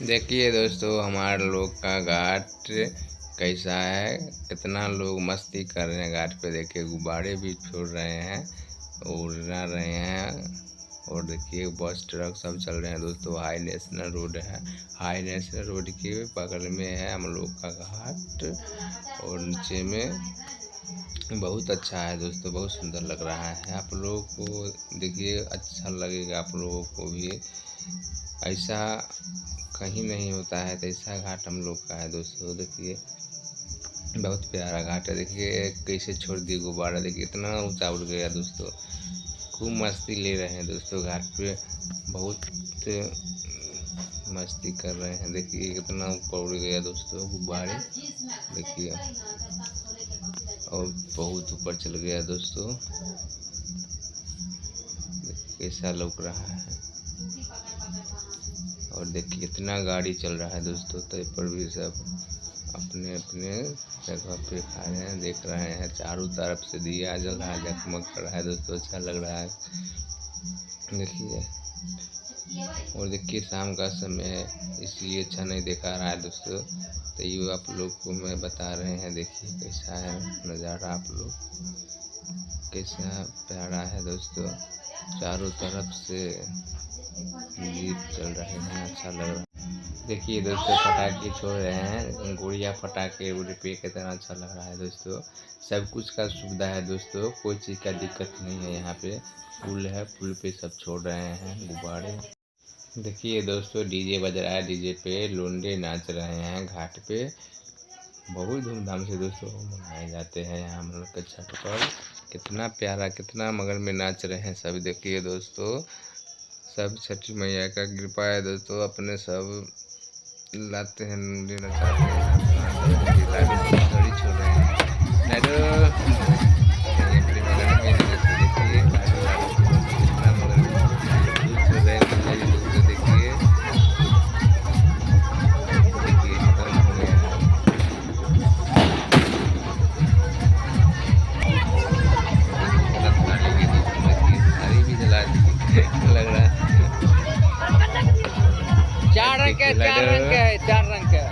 देखिए दोस्तों, हमारे लोग का घाट कैसा है। कितना लोग मस्ती कर रहे हैं घाट पे। देखिए गुब्बारे भी छोड़ रहे हैं, उड़ा रहे हैं। और देखिए बस ट्रक सब चल रहे हैं दोस्तों। हाई नेशनल रोड है। हाई नेशनल रोड के बगल में है हम लोग का घाट। और नीचे में बहुत अच्छा है दोस्तों, बहुत सुंदर लग रहा है। आप लोगों को देखिए अच्छा लगेगा, आप लोगों को भी। ऐसा कहीं नहीं होता है, तो ऐसा घाट हम लोग का है दोस्तों। देखिए बहुत प्यारा घाट है। देखिए कैसे छोड़ दिए गुब्बारा, देखिए इतना ऊंचा उड़ गया दोस्तों। खूब मस्ती ले रहे हैं दोस्तों घाट पे। बहुत मस्ती कर रहे हैं। देखिए कितना ऊपर उड़ गया दोस्तों गुब्बारे। देखिए और बहुत ऊपर चल गया दोस्तों। कैसा लग रहा है। और देखिए कितना गाड़ी चल रहा है दोस्तों। तो पर भी सब अपने अपने जगह पे खा रहे हैं, देख रहे हैं। चारों तरफ से दिया जल रहा है, जगमग कर रहा है दोस्तों। अच्छा लग रहा है देखिए। और देखिए शाम का समय है, इसलिए अच्छा नहीं दिखा रहा है दोस्तों। तो ये आप लोग को मैं बता रहे हैं। देखिए कैसा है नज़ारा, आप लोग कैसा प्यारा है दोस्तों। चारों तरफ से गीत चल रहे हैं, अच्छा लग रहा है। देखिए दोस्तों पटाखे छोड़ रहे हैं, गुड़िया पटाखे उड़ पे कितना अच्छा लग रहा है दोस्तों। सब कुछ का सुविधा है दोस्तों, कोई चीज़ का दिक्कत नहीं है। यहाँ पे पुल है, पुल पे सब छोड़ रहे हैं गुब्बारे। देखिए दोस्तों डीजे बज रहा है, डीजे पे लोंडे नाच रहे हैं घाट पे। बहुत धूमधाम से दोस्तों मनाए जाते हैं यहाँ हम लोग के छठ पर। कितना प्यारा, कितना मगन में नाच रहे हैं सब। देखिए दोस्तों सब छठ मैया का कृपा है दोस्तों। अपने सब लाते हैं, लोंडे नचाते हैं अपना। लाडू छोड़ रहे हैं, लाडू अपने मगन में दोस्तों। देखिए लाडू लाडू कितना मगन में दूध छोड़ रहे हैं मेरे दोस्तों। देखिए देखिए खत्म हो गया है। थाली की दोस्तों, देखिए थाली भी जला दी लग रहा है। चार रंग के है, चार रंग के।